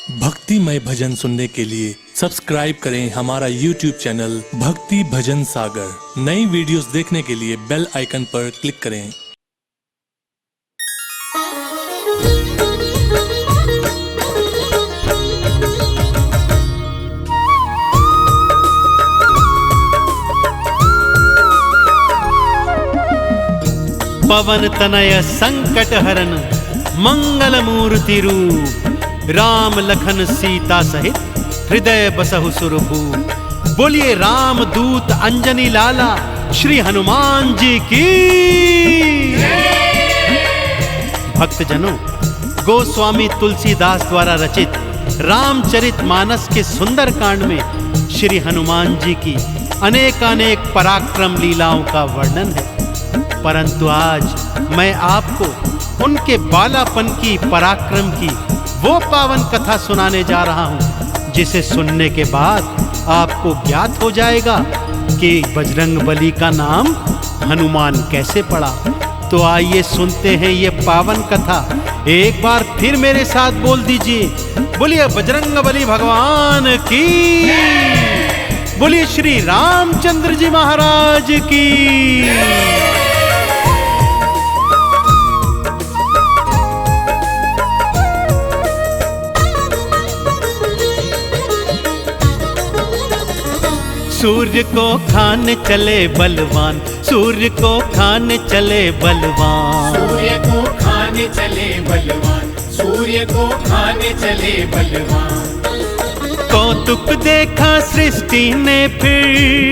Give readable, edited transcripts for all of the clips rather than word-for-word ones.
भक्तिमय भजन सुनने के लिए सब्सक्राइब करें हमारा YouTube चैनल भक्ति भजन सागर। नई वीडियोस देखने के लिए बेल आइकन पर क्लिक करें। पवन तनय संकट हरन मंगल मूर्ति रूप, राम लखन सीता सहित हृदय बसहु सुरभूप। बोलिए राम दूत अंजनी लाला श्री हनुमान जी की। भक्तजनों, गोस्वामी तुलसीदास द्वारा रचित रामचरितमानस के सुंदर कांड में श्री हनुमान जी की अनेकानेक पराक्रम लीलाओं का वर्णन है, परंतु आज मैं आपको उनके बालापन की, पराक्रम की वो पावन कथा सुनाने जा रहा हूं, जिसे सुनने के बाद आपको ज्ञात हो जाएगा कि बजरंगबली का नाम हनुमान कैसे पड़ा। तो आइए सुनते हैं ये पावन कथा। एक बार फिर मेरे साथ बोल दीजिए, बोलिए बजरंगबली भगवान की, बोलिए श्री रामचंद्र जी महाराज की। सूर्य को खाने चले बलवान, सूर्य को खाने चले बलवान, सूर्य को खाने चले बलवान, सूर्य को खाने चले बलवान। कौतुक देखा सृष्टि ने फिर,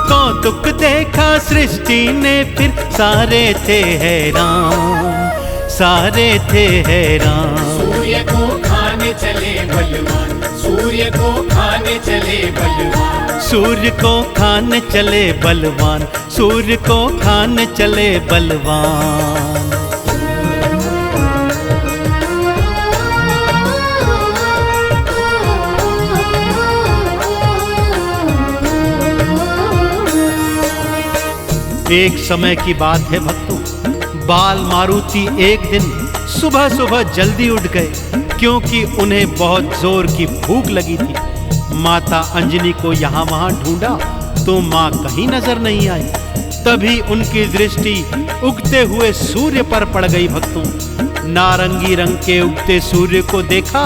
कौतुक देखा सृष्टि ने फिर, सारे थे हैरान, सारे थे हैरान। सूर्य को खाने चले बलवान, सूर्य को खाने चले बलवान, सूर्य को खाने चले बलवान, सूर्य को खाने चले बलवान। एक समय की बात है भक्तों, बाल मारुति एक दिन सुबह सुबह जल्दी उठ गए, क्योंकि उन्हें बहुत जोर की भूख लगी थी। माता अंजनी को यहाँ वहाँ ढूंढा तो माँ कहीं नजर नहीं आई। तभी उनकी दृष्टि उगते हुए सूर्य पर पड़ गई। भक्तों, नारंगी रंग के उगते सूर्य को देखा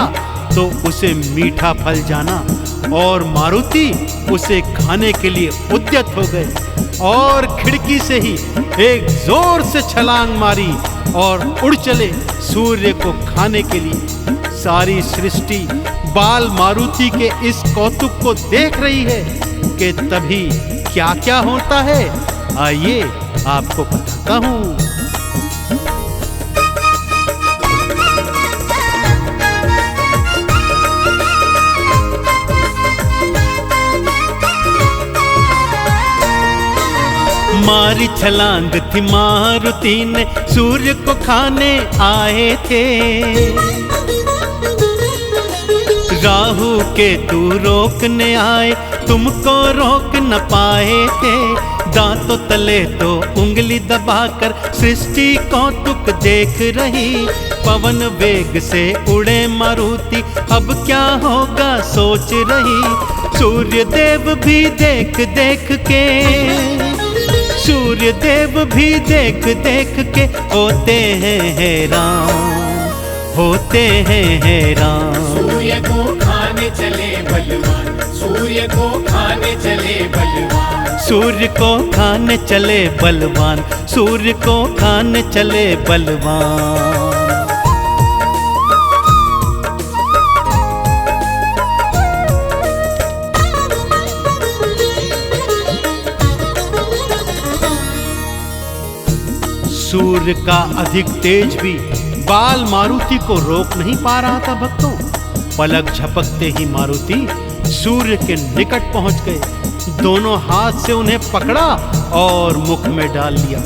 तो उसे मीठा फल जाना, और मारुति उसे खाने के लिए उद्यत हो गए और खिड़की से ही एक जोर से छलांग मारी और उड़ चले सूर्य को खाने के लिए। सारी सृष्टि बाल मारुति के इस कौतुक को देख रही है कि तभी क्या क्या होता है, आइए आपको बताता हूं। मारी छलांग थी मारुति ने, सूर्य को खाने आए थे। राहु के तू रोकने आए, तुमको रोक न पाए थे। दांतों तले तो उंगली दबाकर सृष्टि कौतुक देख रही। पवन वेग से उड़े मारुति, अब क्या होगा सोच रही। सूर्य देव भी देख देख के, सूर्य देव भी देख देख के होते हैं हैरान, होते हैं हैरान। सूर्य को खाने चले बलवान, सूर्य को खाने चले बलवान, सूर्य को खाने चले बलवान, सूर्य को खाने चले बलवान। सूर्य का अधिक तेज भी बाल मारुति को रोक नहीं पा रहा था। भक्तों, पलक झपकते ही मारुति सूर्य के निकट पहुंच गए। दोनों हाथ से उन्हें पकड़ा और मुख में डाल लिया।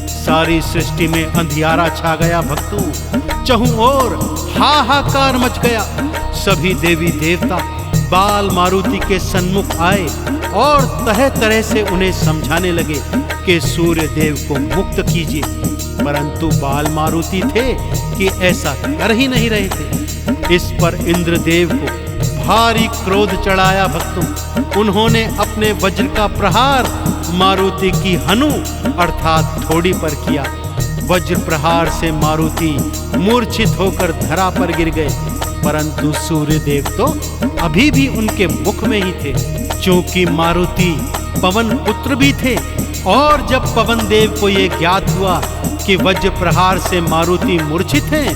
सारी सृष्टि में अंधियारा छा गया। भक्तों, चहुं ओर हाहाकार मच गया। सभी देवी देवता बाल मारुति के सन्मुख आए और तरह तरह से उन्हें समझाने लगे कि सूर्य देव को मुक्त कीजिए, परंतु बाल मारुति थे कि ऐसा कर ही नहीं रहे थे। इस पर इंद्रदेव को भारी क्रोध चढ़ाया भक्तों। उन्होंने अपने वज्र का प्रहार मारुति की हनु अर्थात थोड़ी पर किया। वज्र प्रहार से मारुति मूर्छित होकर धरा पर गिर गए, परंतु सूर्यदेव तो अभी भी उनके मुख में ही थे। क्योंकि मारुति पवन पुत्र भी थे, और जब पवन देव को यह ज्ञात हुआ कि वज्र प्रहार से मारुति मूर्छित हैं,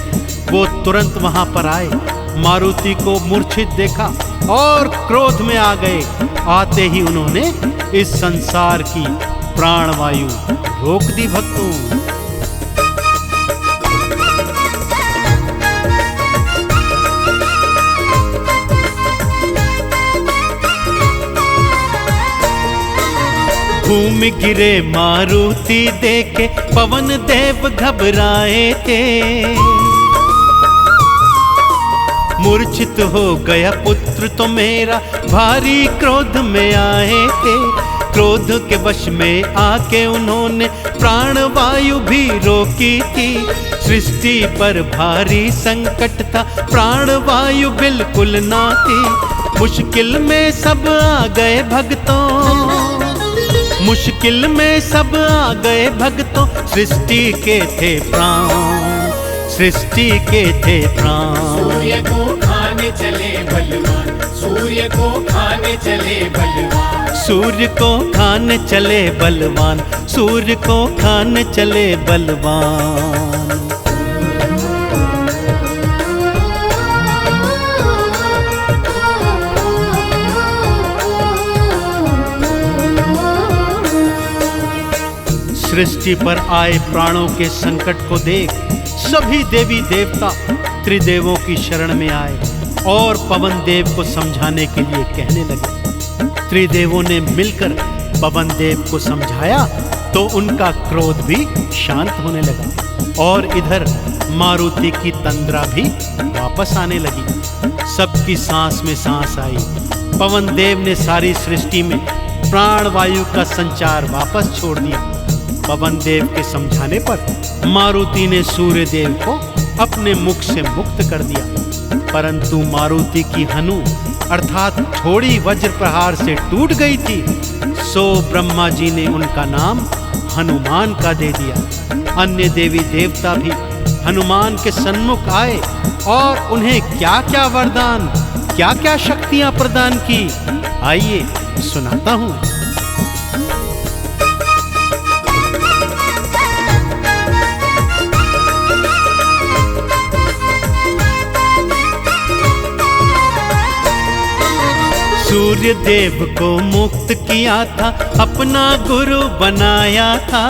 वो तुरंत वहां पर आए, मारुति को मूर्छित देखा और क्रोध में आ गए। आते ही उन्होंने इस संसार की प्राणवायु रोक दी भक्तों। भूमि गिरे मारुति देखे पवन देव घबराए थे। मूर्छित हो गया पुत्र तो मेरा, भारी क्रोध में आए थे। क्रोध के वश में आके उन्होंने प्राणवायु भी रोकी थी। सृष्टि पर भारी संकट था, प्राणवायु बिल्कुल ना थी। मुश्किल में सब आ गए भक्तों, मुश्किल में सब आ गए भक्तों। सृष्टि के थे प्राण, सृष्टि के थे प्राण। सूर्य को खाने चले बलवान, सूर्य को खाने चले बलवान, सूर्य को खाने चले बलवान, सूर्य को खाने चले बलवान। सृष्टि पर आए प्राणों के संकट को देख सभी देवी देवता त्रिदेवों की शरण में आए और पवन देव को समझाने के लिए कहने लगे। त्रिदेवों ने मिलकर पवन देव को समझाया तो उनका क्रोध भी शांत होने लगा और इधर मारुति की तंद्रा भी वापस आने लगी। सबकी सांस में सांस आई। पवन देव ने सारी सृष्टि में प्राणवायु का संचार वापस छोड़ दिया। पवन देव के समझाने पर मारुति ने सूर्य देव को अपने मुख से मुक्त कर दिया, परंतु मारुति की हनु अर्थात थोड़ी वज्र प्रहार से टूट गई थी। सो ब्रह्मा जी ने उनका नाम हनुमान का दे दिया। अन्य देवी देवता भी हनुमान के सन्मुख आए और उन्हें क्या क्या वरदान, क्या क्या शक्तियां प्रदान की, आइए सुनाता हूं। सूर्य देव को मुक्त किया था, अपना गुरु बनाया था।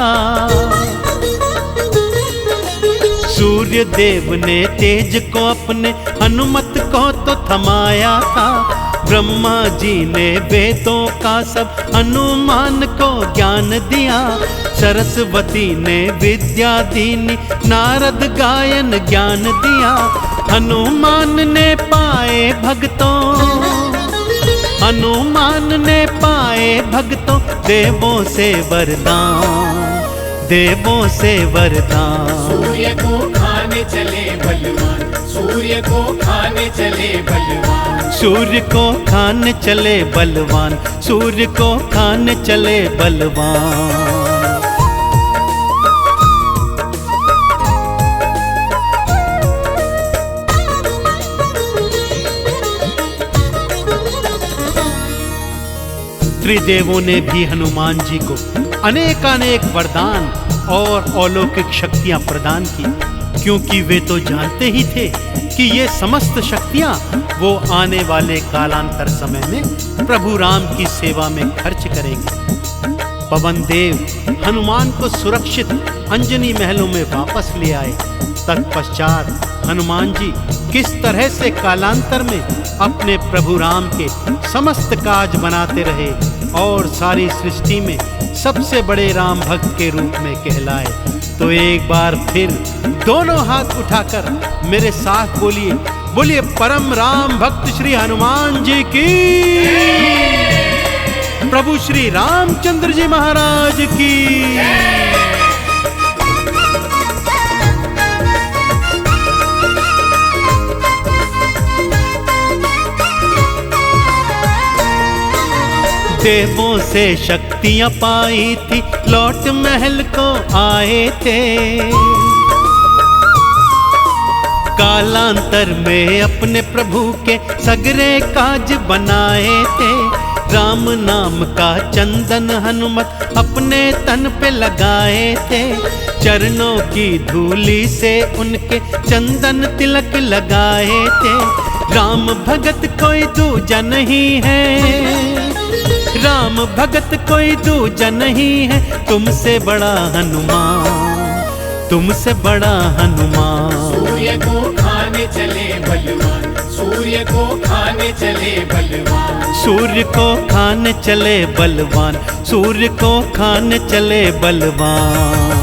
सूर्य देव ने तेज को अपने हनुमत को तो थमाया था। ब्रह्मा जी ने वेदों का सब हनुमान को ज्ञान दिया। सरस्वती ने विद्या दीनी, नारद गायन ज्ञान दिया। हनुमान ने पाए भक्तों, हनुमान ने पाए भक्तों देवों से वरदान, देवों से वरदान। सूर्य को खाने चले बलवान, सूर्य को खाने चले बलवान, सूर्य को खाने चले बलवान, सूर्य को खाने चले बलवान। त्रिदेवों ने भी हनुमान जी को अनेकानेक वरदान और अलौकिक शक्तियां प्रदान की, क्योंकि वे तो जानते ही थे कि ये समस्त शक्तियां वो आने वाले कालांतर समय में प्रभु राम की सेवा में खर्च करेंगे। पवन देव हनुमान को सुरक्षित अंजनी महलों में वापस ले आए। तत्पश्चात हनुमान जी किस तरह से कालांतर में अपने प्रभु राम के समस्त काज बनाते रहे और सारी सृष्टि में सबसे बड़े राम भक्त के रूप में कहलाए। तो एक बार फिर दोनों हाथ उठाकर मेरे साथ बोलिए, बोलिए परम राम भक्त श्री हनुमान जी की, प्रभु श्री रामचंद्र जी महाराज की। देवों से शक्तियां पाई थी, लौट महल को आए थे। कालांतर में अपने प्रभु के सगरे काज बनाए थे। राम नाम का चंदन हनुमत अपने तन पे लगाए थे। चरणों की धूली से उनके चंदन तिलक लगाए थे। राम भगत कोई दूजा नहीं है, राम भगत कोई दूजा नहीं है, तुमसे बड़ा हनुमान, तुमसे बड़ा हनुमान। सूर्य को खाने चले बलवान, सूर्य को खाने चले बलवान, सूर्य को खाने चले बलवान, सूर्य को खाने चले बलवान।